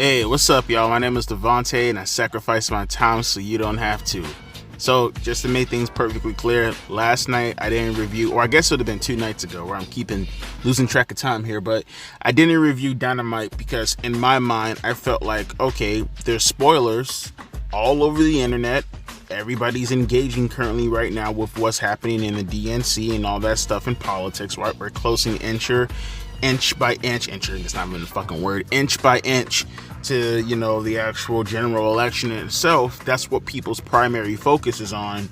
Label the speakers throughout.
Speaker 1: Hey, what's up, y'all? My name is Devontae, and I sacrifice my time so you don't have to. So, just to make things perfectly clear, last night I didn't review, or I guess it would have been 2 nights ago, where I'm losing track of time here, but I didn't review Dynamite because in my mind, I felt like, okay, there's spoilers all over the internet. Everybody's engaging currently right now with what's happening in the DNC and all that stuff in politics, right? We're closing inch by inch, it's not even a fucking word, inch by inch to, the actual general election itself. That's what people's primary focus is on.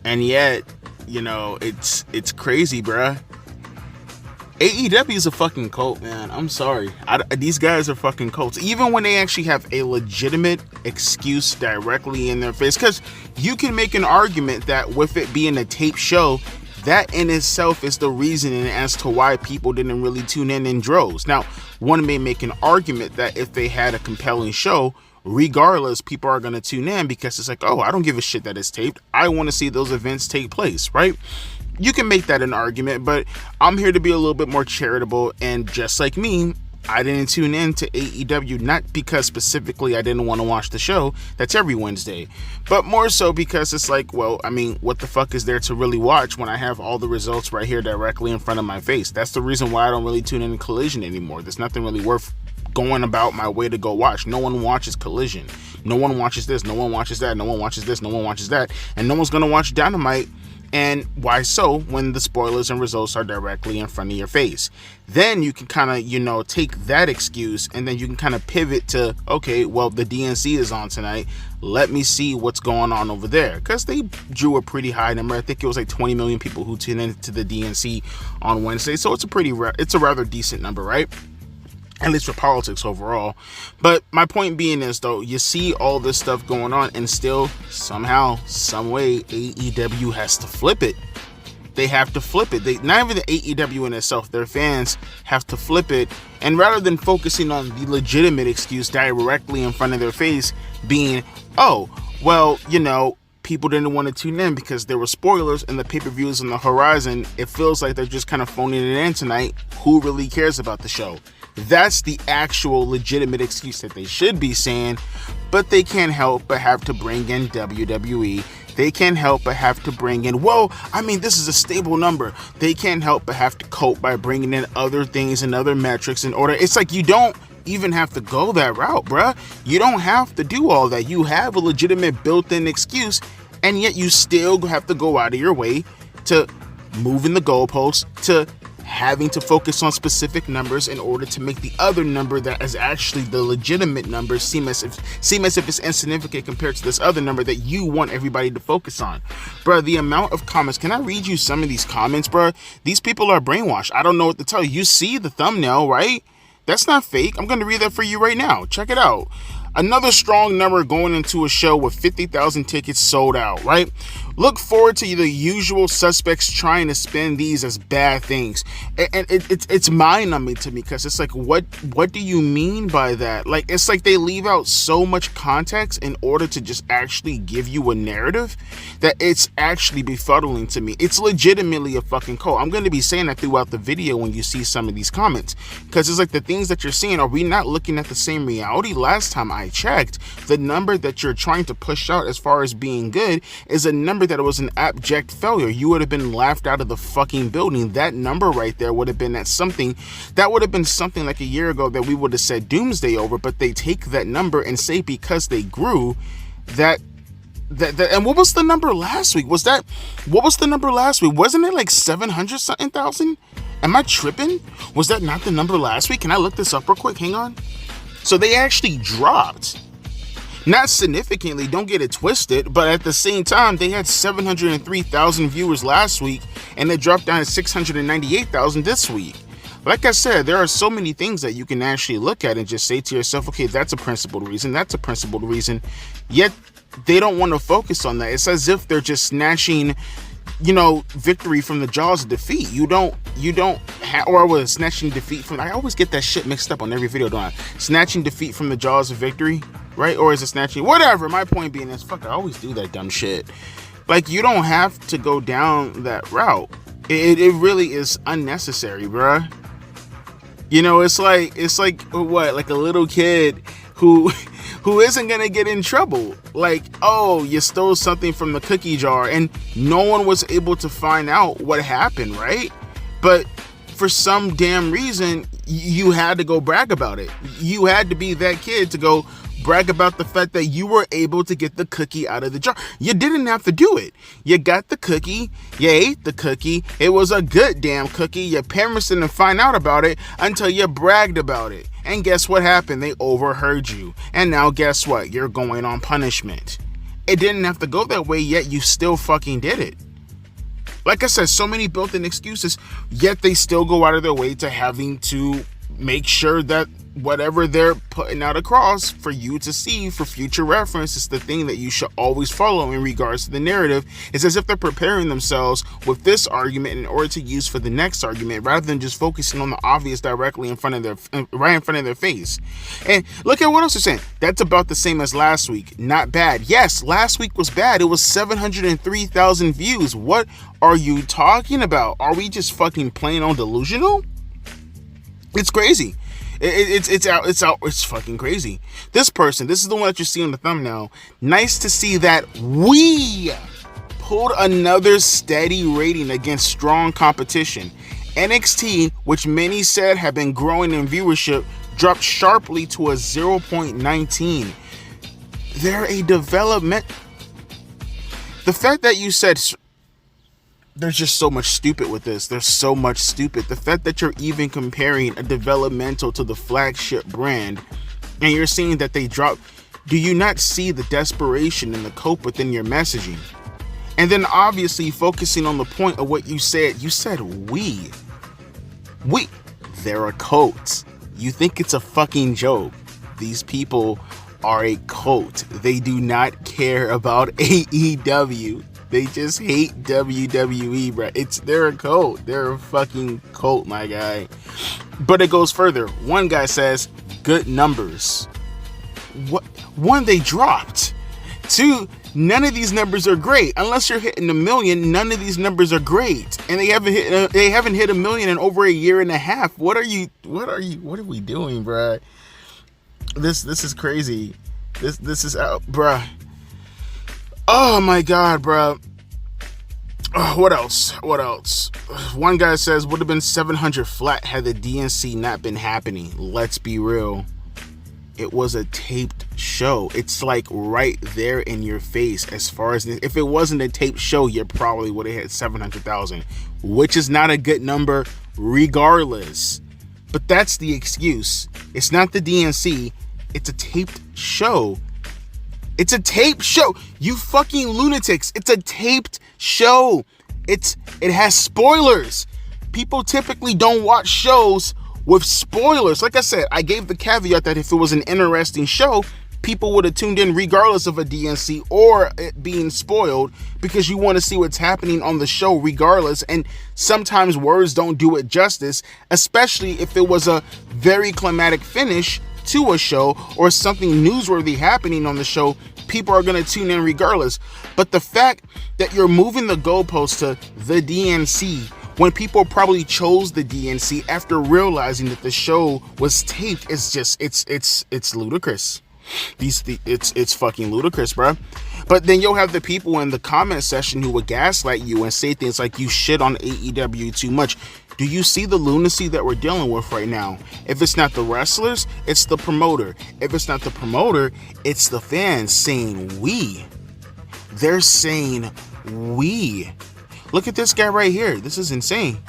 Speaker 1: And yet, it's crazy, bruh. AEW is a fucking cult, man. I'm sorry. These guys are fucking cults. Even when they actually have a legitimate excuse directly in their face. Because you can make an argument that with it being a tape show, that in itself is the reasoning as to why people didn't really tune in droves. Now, one may make an argument that if they had a compelling show, regardless, people are going to tune in because it's like, oh, I don't give a shit that it's taped. I want to see those events take place, right? You can make that an argument, but I'm here to be a little bit more charitable, and just like me, I didn't tune in to AEW, not because specifically I didn't want to watch the show, that's every Wednesday, but more so because it's like, well, I mean, what the fuck is there to really watch when I have all the results right here directly in front of my face? That's the reason why I don't really tune in to Collision anymore. There's nothing really worth going about my way to go watch. No one watches Collision. No one watches this. No one watches that. No one watches this. No one watches that. And no one's going to watch Dynamite. And why so, when the spoilers and results are directly in front of your face? Then you can kind of, take that excuse and then you can kind of pivot to, okay, well, the DNC is on tonight. Let me see what's going on over there. Because they drew a pretty high number. I think it was like 20 million people who tuned into the DNC on Wednesday. So it's a rather decent number, right? At least for politics overall. But my point being is, though, you see all this stuff going on and still somehow, some way, AEW has to flip it. They have to flip it. Not even the AEW in itself, their fans have to flip it. And rather than focusing on the legitimate excuse directly in front of their face being, oh, well, people didn't want to tune in because there were spoilers and the pay-per-views on the horizon. It feels like they're just kind of phoning it in tonight. Who really cares about the show? That's the actual legitimate excuse that they should be saying, but they can't help but have to bring in WWE. They can't help but have to bring in, this is a stable number. They can't help but have to cope by bringing in other things and other metrics in order. It's like you don't even have to go that route, bruh. You don't have to do all that. You have a legitimate built-in excuse, and yet you still have to go out of your way to move in the goalposts, to having to focus on specific numbers in order to make the other number that is actually the legitimate number seem as if it's insignificant compared to this other number that you want everybody to focus on. Bro, the amount of comments, can I read you some of these comments, bro? These people are brainwashed. I don't know what to tell you. You see the thumbnail, right? That's not fake. I'm going to read that for you right now. Check it out. Another strong number going into a show with 50,000 tickets sold out, right? Look forward to the usual suspects trying to spin these as bad things. And it's mind-numbing to me because it's like, what do you mean by that? Like, it's like they leave out so much context in order to just actually give you a narrative that it's actually befuddling to me. It's legitimately a fucking cult. I'm going to be saying that throughout the video when you see some of these comments, because it's like the things that you're seeing, are we not looking at the same reality? Last time I checked, the number that you're trying to push out as far as being good is a number that it was an abject failure. You would have been laughed out of the fucking building. That number right there would have been something like a year ago that we would have said doomsday over, but they take that number and say because they grew that and what was the number last week? Wasn't it like 700 something thousand? Am I tripping? Was that not the number last week? Can I look this up real quick? Hang on. So they actually dropped. Not significantly, don't get it twisted, but at the same time, they had 703,000 viewers last week, and they dropped down to 698,000 this week. Like I said, there are so many things that you can actually look at and just say to yourself, okay, that's a principled reason, yet they don't want to focus on that. It's as if they're just snatching, victory from the jaws of defeat. Snatching defeat from, I always get that shit mixed up on every video, don't I? Snatching defeat from the jaws of victory, right? Or is it snatching, whatever. My point being is, I always do that dumb shit. Like, you don't have to go down that route. It really is unnecessary, bruh. It's like what? Like a little kid who who isn't going to get in trouble. Like, oh, you stole something from the cookie jar and no one was able to find out what happened, right? But for some damn reason, you had to go brag about it. You had to be that kid to go brag about the fact that you were able to get the cookie out of the jar. You didn't have to do it. You got the cookie, you ate the cookie, it was a good damn cookie, your parents didn't find out about it until you bragged about it. And guess what happened? They overheard you. And now guess what? You're going on punishment. It didn't have to go that way, yet you still fucking did it. Like I said, so many built-in excuses, yet they still go out of their way to having to make sure that whatever they're putting out across for you to see for future reference is the thing that you should always follow in regards to the narrative. It's as if they're preparing themselves with this argument in order to use for the next argument, rather than just focusing on the obvious directly in front of their face. And look at what else they're saying. That's about the same as last week. Not bad. Yes, last week was bad. It was 703,000 views. What are you talking about? Are we just fucking plain on delusional? It's crazy. It's fucking crazy. This person, this is the one that you see on the thumbnail. Nice to see that we pulled another steady rating against strong competition. NXT, which many said have been growing in viewership, dropped sharply to a 0.19. They're a development. The fact that you said there's just so much stupid with this. There's so much stupid. The fact that you're even comparing a developmental to the flagship brand and you're seeing that they drop. Do you not see the desperation and the cope within your messaging? And then obviously focusing on the point of what you said. You said we. They're a cult. You think it's a fucking joke. These people are a cult. They do not care about AEW. They just hate WWE, bro. They're a cult. They're a fucking cult, my guy. But it goes further. One guy says, good numbers. What? One, they dropped. Two, none of these numbers are great. Unless you're hitting 1 million, none of these numbers are great. And they haven't hit 1 million in over a year and a half. What are we doing, bro? This is crazy. This is out, bruh. Oh my god, bro. What else? One guy says, would have been 700 flat had the DNC not been happening. Let's be real. It was a taped show. It's like right there in your face. As far as if it wasn't a taped show, you probably would have hit 700,000, which is not a good number regardless. But that's the excuse. It's not the DNC. It's a taped show. It's a taped show. You fucking lunatics. It's a taped show. It has spoilers. People typically don't watch shows with spoilers. Like I said, I gave the caveat that if it was an interesting show, people would have tuned in regardless of a DNC or it being spoiled, because you want to see what's happening on the show regardless. And sometimes words don't do it justice, especially if it was a very climatic finish to a show or something newsworthy happening on the show. People are going to tune in regardless. But the fact that you're moving the goalpost to the DNC when people probably chose the DNC after realizing that the show was taped is just it's ludicrous. It's fucking ludicrous, bro. But then you'll have the people in the comment section who would gaslight you and say things like you shit on AEW too much. Do you see the lunacy that we're dealing with right now? If it's not the wrestlers, it's the promoter. If it's not the promoter, it's the fans saying we. They're saying we. Look at this guy right here. This is insane.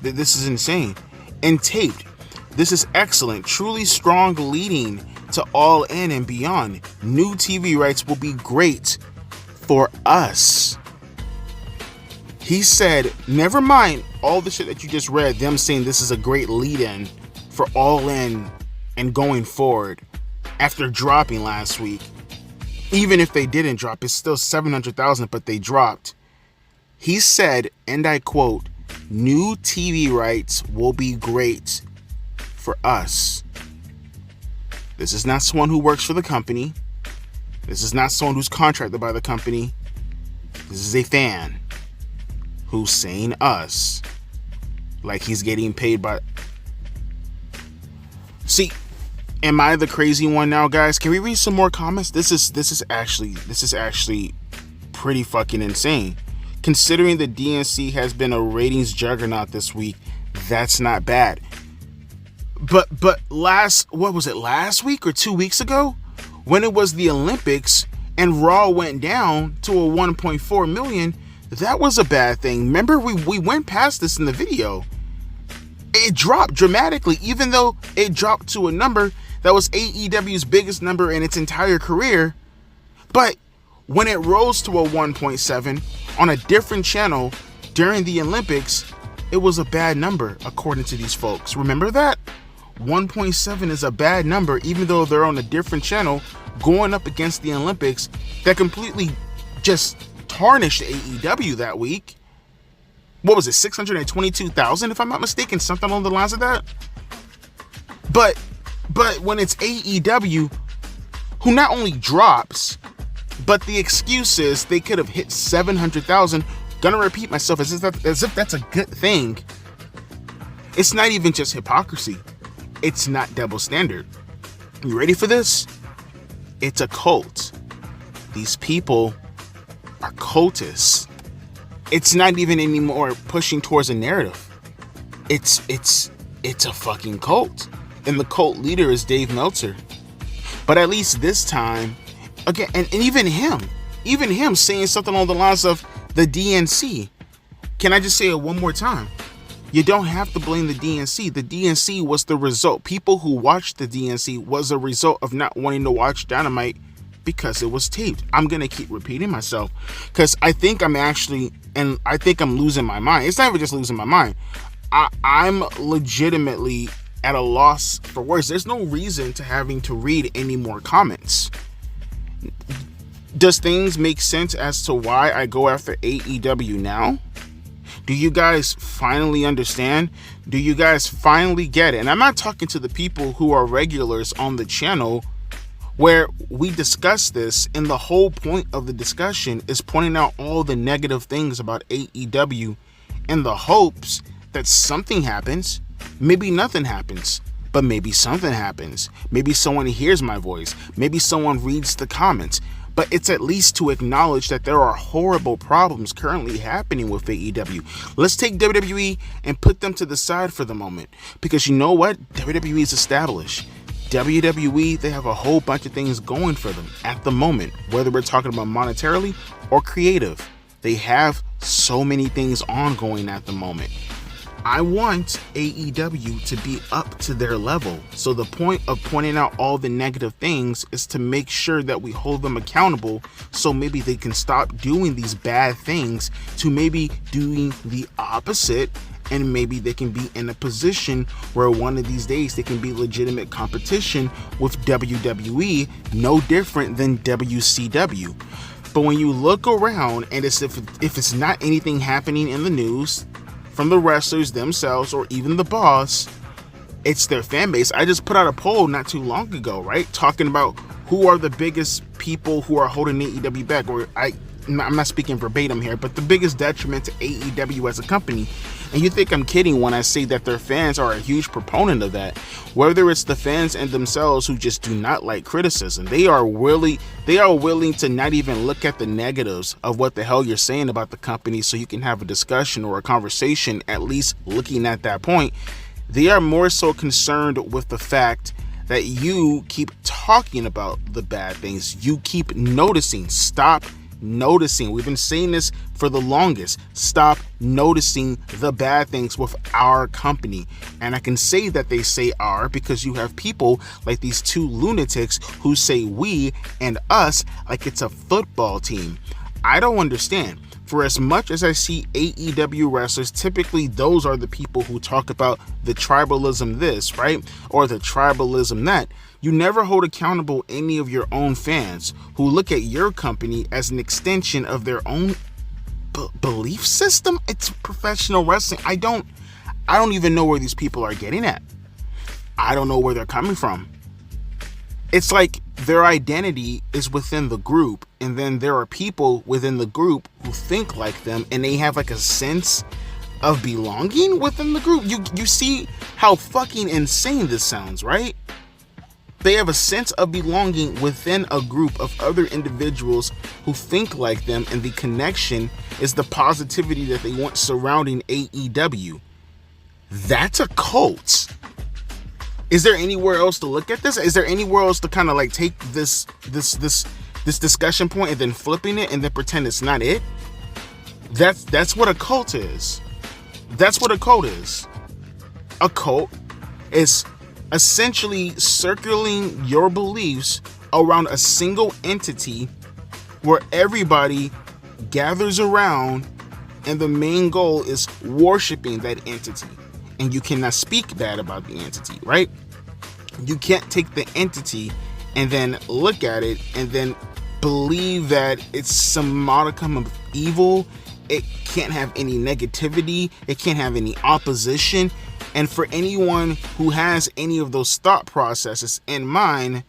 Speaker 1: This is insane. And taped. This is excellent. Truly strong leading to All In and beyond. New TV rights will be great for us. He said, never mind all the shit that you just read, them saying this is a great lead-in for All In and going forward after dropping last week. Even if they didn't drop, it's still 700,000, but they dropped. He said, and I quote, new TV rights will be great for us. This is not someone who works for the company. This is not someone who's contracted by the company. This is a fan who's saying us like he's getting paid by. See, Am I the crazy one now, guys? Can we read some more comments? This is actually pretty fucking insane. Considering the DNC has been a ratings juggernaut this week, that's not bad. But last week or 2 weeks ago, when it was the Olympics and Raw went down to a 1.4 million, that was a bad thing. Remember, we went past this in the video. It dropped dramatically, even though it dropped to a number that was AEW's biggest number in its entire career. But when it rose to a 1.7 on a different channel during the Olympics, it was a bad number, according to these folks. Remember that? 1.7 is a bad number, even though they're on a different channel going up against the Olympics that completely just tarnished AEW that week. What was it, 622,000, if I'm not mistaken, something along the lines of that? But when it's AEW, who not only drops, but the excuse is they could have hit 700,000. Gonna repeat myself as if that's a good thing. It's not even just hypocrisy. It's not double standard. You ready for this? It's a cult. These people are cultists. It's not even anymore pushing towards a narrative. It's a fucking cult. And the cult leader is Dave Meltzer. But at least this time, again, and even him saying something along the lines of the DNC. Can I just say it one more time? You don't have to blame the DNC. The DNC was the result. People who watched the DNC was a result of not wanting to watch Dynamite because it was taped. I'm going to keep repeating myself because I think I'm losing my mind. It's not even just losing my mind. I'm legitimately at a loss for words. There's no reason to having to read any more comments. Does things make sense as to why I go after AEW now? Do you guys finally understand? Do you guys finally get it? And I'm not talking to the people who are regulars on the channel where we discuss this, and the whole point of the discussion is pointing out all the negative things about AEW in the hopes that something happens. Maybe nothing happens, but maybe something happens. Maybe someone hears my voice. Maybe someone reads the comments. But it's at least to acknowledge that there are horrible problems currently happening with AEW. Let's take WWE and put them to the side for the moment. Because you know what? WWE is established. WWE, they have a whole bunch of things going for them at the moment. Whether we're talking about monetarily or creative. They have so many things ongoing at the moment. I want AEW to be up to their level. So the point of pointing out all the negative things is to make sure that we hold them accountable so maybe they can stop doing these bad things to maybe doing the opposite, and maybe they can be in a position where one of these days they can be legitimate competition with WWE, no different than WCW. But when you look around and if it's not anything happening in the news from the wrestlers themselves or even the boss, it's their fan base. I just put out a poll not too long ago, right? Talking about who are the biggest people who are holding AEW back, or I'm not speaking verbatim here, but the biggest detriment to AEW as a company. And you think I'm kidding when I say that their fans are a huge proponent of that. Whether it's the fans and themselves who just do not like criticism, they are willing to not even look at the negatives of what the hell you're saying about the company so you can have a discussion or a conversation, at least looking at that point. They are more so concerned with the fact that you keep talking about the bad things. You keep noticing. Stop noticing. We've been saying this for the longest. Stop noticing the bad things with our company. And I can say that they say our because you have people like these two lunatics who say we and us like it's a football team. I don't understand. For as much as I see AEW wrestlers, typically those are the people who talk about the tribalism this, right? Or the tribalism that. You never hold accountable any of your own fans who look at your company as an extension of their own belief system. It's professional wrestling. I don't even know where these people are getting at. I don't know where they're coming from. It's like their identity is within the group, and then there are people within the group who think like them, and they have like a sense of belonging within the group. You see how fucking insane this sounds, right? They have a sense of belonging within a group of other individuals who think like them, and the connection is the positivity that they want surrounding AEW. That's a cult. Is there anywhere else to look at this? Is there anywhere else to kind of like take this discussion point and then flipping it and then pretend it's not it? That's what a cult is. That's what a cult is. A cult is essentially circling your beliefs around a single entity where everybody gathers around and the main goal is worshiping that entity. And you cannot speak bad about the entity, right? You can't take the entity and then look at it and then believe that it's some modicum of evil. It can't have any negativity. It can't have any opposition. And for anyone who has any of those thought processes in mind,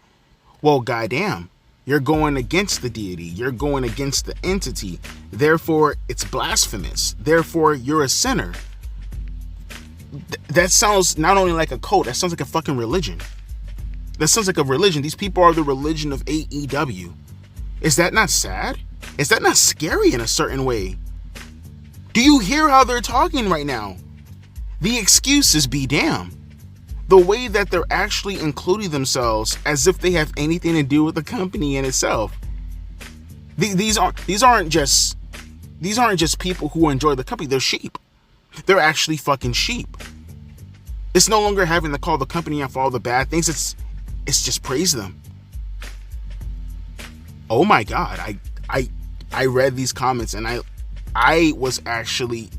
Speaker 1: well, goddamn, you're going against the deity. You're going against the entity. Therefore, it's blasphemous. Therefore, you're a sinner. That sounds not only like a cult, that sounds like a fucking religion. That sounds like a religion. These people are the religion of AEW. Is that not sad? Is that not scary in a certain way? Do you hear how they're talking right now? The excuses be damned. The way that they're actually including themselves as if they have anything to do with the company in itself. These aren't just people who enjoy the company. They're sheep. They're actually fucking sheep. It's no longer having to call the company out for all the bad things. It's just praise them. Oh my God. I read these comments and I was actually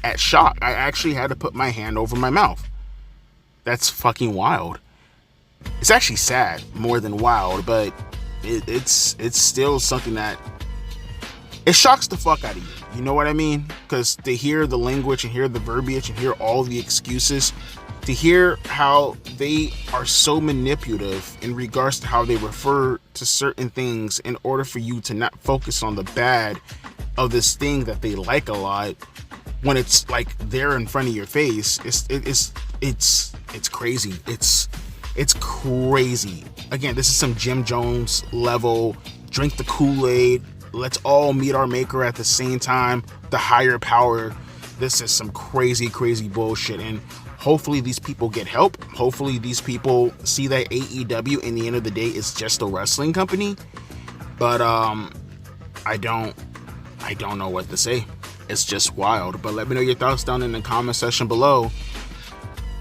Speaker 1: at shock. I actually had to put my hand over my mouth. That's fucking wild. It's actually sad more than wild, but it's still something that it shocks the fuck out of you. You know what I mean? Because to hear the language and hear the verbiage and hear all the excuses, to hear how they are so manipulative in regards to how they refer to certain things in order for you to not focus on the bad of this thing that they like a lot, when it's like there in front of your face, it's crazy. It's crazy. Again, this is some Jim Jones level, drink the Kool-Aid, let's all meet our maker at the same time, the higher power. This is some crazy bullshit, and hopefully these people get help. Hopefully these people see that AEW in the end of the day is just a wrestling company. But I don't know what to say. It's just wild. But let me know your thoughts down in the comment section below.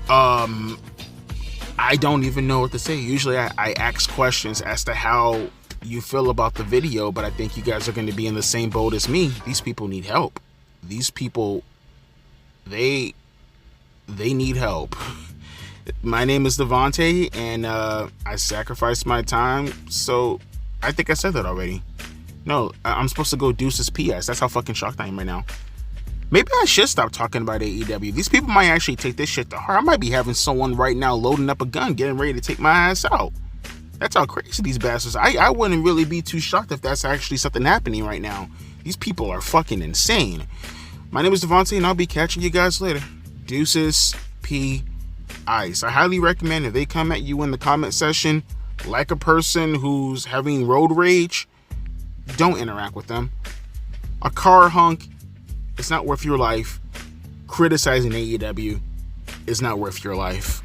Speaker 1: I don't even know what to say. Usually I ask questions as to how you feel about the video, but I think you guys are going to be in the same boat as me. These people need help. These people, they need help. My name is Devontae, and I sacrificed my time. So I think I said that already. No, I'm supposed to go deuces PS. That's how fucking shocked I am right now. Maybe I should stop talking about AEW. These people might actually take this shit to heart. I might be having someone right now loading up a gun, getting ready to take my ass out. That's how crazy these bastards are. I wouldn't really be too shocked if that's actually something happening right now. These people are fucking insane. My name is Devontae, and I'll be catching you guys later. Deuces P Ice. I highly recommend if they come at you in the comment section like a person who's having road rage, don't interact with them. A car hunk, it's not worth your life. Criticizing AEW is not worth your life.